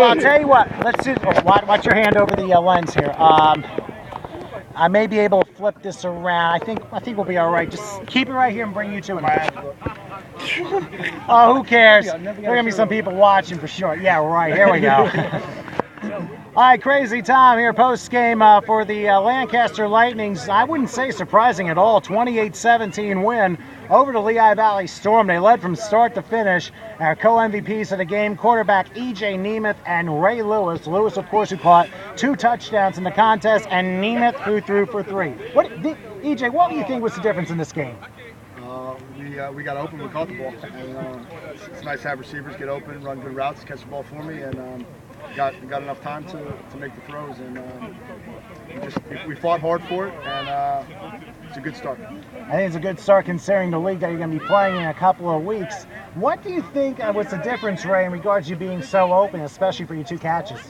Well, I'll tell you what. Let's do. Watch your hand over the lens here. I may be able to flip this around. I think we'll be all right. Just keep it right here and bring you to it. Oh, who cares? There are gonna be some people watching for sure. Yeah, right. Here we go. All right, crazy time here post-game for the Lancaster Lightnings. I wouldn't say surprising at all. 28-17 win over the Lehigh Valley Storm. They led from start to finish. Our co-MVPs of the game, quarterback EJ Nemeth and Ray Lewis. Lewis, of course, who caught 2 touchdowns in the contest, and Nemeth who threw for 3. EJ, what do you think was the difference in this game? We got open, we caught the ball. And, it's nice to have receivers get open, run good routes, catch the ball for me, and got enough time to make the throws. And we fought hard for it, and it's a good start. I think it's a good start considering the league that you're going to be playing in a couple of weeks. What do you think was the difference, Ray, in regards to you being so open, especially for your 2 catches?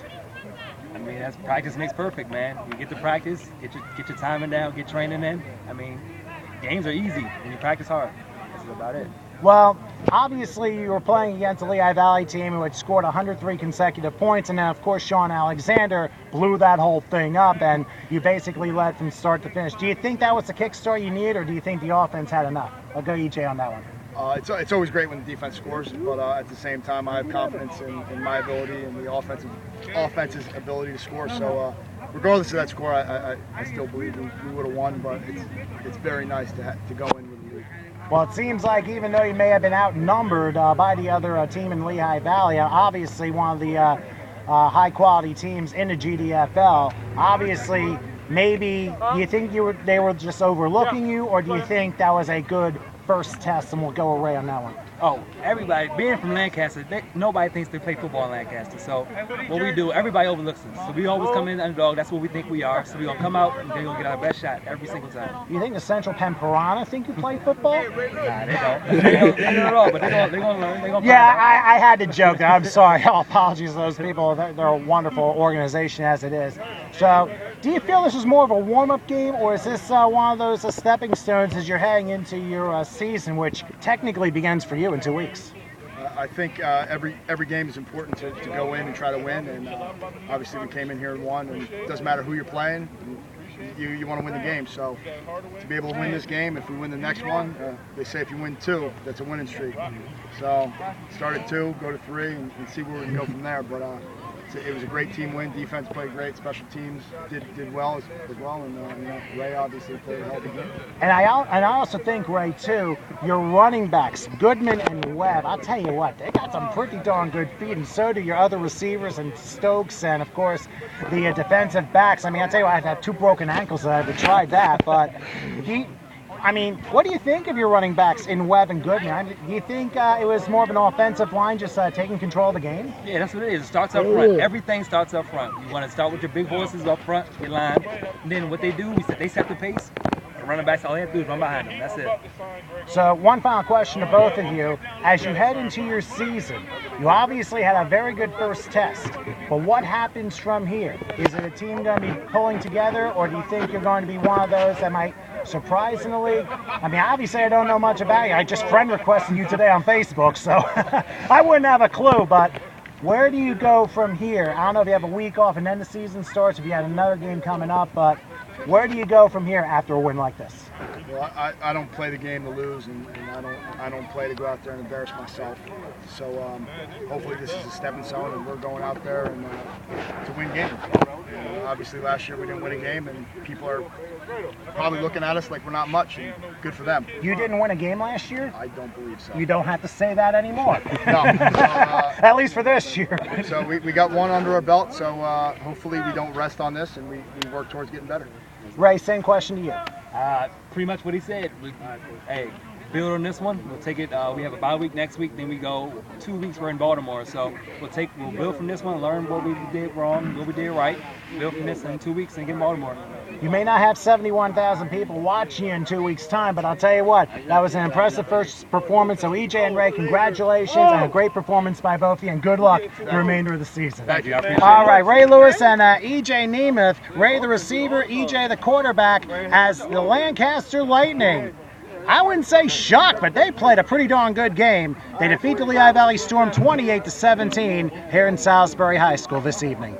I mean, that's practice makes perfect, man. You get to practice, get your timing down, get training in. I mean, games are easy when you practice hard. That's about it. Well, obviously you were playing against the Lehigh Valley team who had scored 103 consecutive points, and then of course Sean Alexander blew that whole thing up, and you basically led from start to finish. Do you think that was the kickstart you needed, or do you think the offense had enough? I'll go EJ on that one. It's always great when the defense scores, but at the same time I have confidence in my ability and the offense's ability to score. So regardless of that score, I still believe we would have won, but it's very nice to go in with the lead. Well, it seems like even though you may have been outnumbered by the other team in Lehigh Valley, obviously one of the high-quality teams in the GDFL, obviously maybe do you think they were just overlooking you, or do you think that was a good first test, and we'll go away on that one? Oh, everybody, being from Lancaster, nobody thinks they play football in Lancaster. So what we do, everybody overlooks us. So we always come in underdog. That's what we think we are. So we're going to come out and they're going to get our best shot every single time. You think the Central Penn Piranha think you play football? Nah, they don't. They don't at all, but they're going to learn. They're going to yeah, I had to joke there. I'm sorry. Apologies to those people. They're a wonderful organization as it is. So do you feel this is more of a warm-up game, or is this one of those stepping stones as you're heading into your season, which technically begins for you in 2 weeks? I think every game is important to go in and try to win, and obviously we came in here and won, and it doesn't matter who you're playing, you want to win the game. So to be able to win this game, if we win the next one, they say if you win 2, that's a winning streak. So start at 2, go to 3, and see where we can go from there. But it was a great team win. Defense played great. Special teams did well as well. And Ray obviously played a healthy game. And I also think, Ray, too, your running backs, Goodman and Webb, I'll tell you what, they got some pretty darn good feet, and so do your other receivers and Stokes and, of course, the defensive backs. I mean, I'll tell you what, I've had 2 broken ankles, so I haven't tried that. But what do you think of your running backs in Webb and Goodman? Do you think it was more of an offensive line just taking control of the game? Yeah, that's what it is. It starts up front. Everything starts up front. You want to start with your big horses up front, your line. And then what they do, they set the pace. The running backs, all they have to do is run behind them. That's it. So one final question to both of you. As you head into your season, you obviously had a very good first test. But what happens from here? Is it a team going to be pulling together, or do you think you're going to be one of those that might surprise in the league? I mean, obviously I don't know much about you. I just friend requested you today on Facebook, so I wouldn't have a clue. But where do you go from here? I don't know if you have a week off and then the season starts, if you had another game coming up, but where do you go from here after a win like this? Well, I don't play the game to lose, and I don't play to go out there and embarrass myself. So hopefully this is a stepping stone, and we're going out there and to win games. Obviously last year we didn't win a game, and people are probably looking at us like we're not much, and good for them. You didn't win a game last year? I don't believe so. You don't have to say that anymore. No. At least for this year. So we got 1 under our belt, so hopefully we don't rest on this, and we work towards getting better. Ray, same question to you. Pretty much what he said. Hey, build on this one. We'll take it. We have a bye week next week. Then we go 2 weeks. We're in Baltimore, so we'll build from this one, learn what we did wrong, what we did right. Build from this in 2 weeks and get Baltimore. You may not have 71,000 people watching you in 2 weeks' time, but I'll tell you what, that was an impressive first performance. So EJ and Ray, congratulations on a great performance by both of you, and good luck the remainder of the season. Thank you. I appreciate it. All right, Ray Lewis and EJ Nemeth. Ray the receiver, EJ the quarterback, as the Lancaster Lightning I wouldn't say shocked, but they played a pretty darn good game. They defeat the Lehigh Valley Storm 28-17 here in Salisbury High School this evening.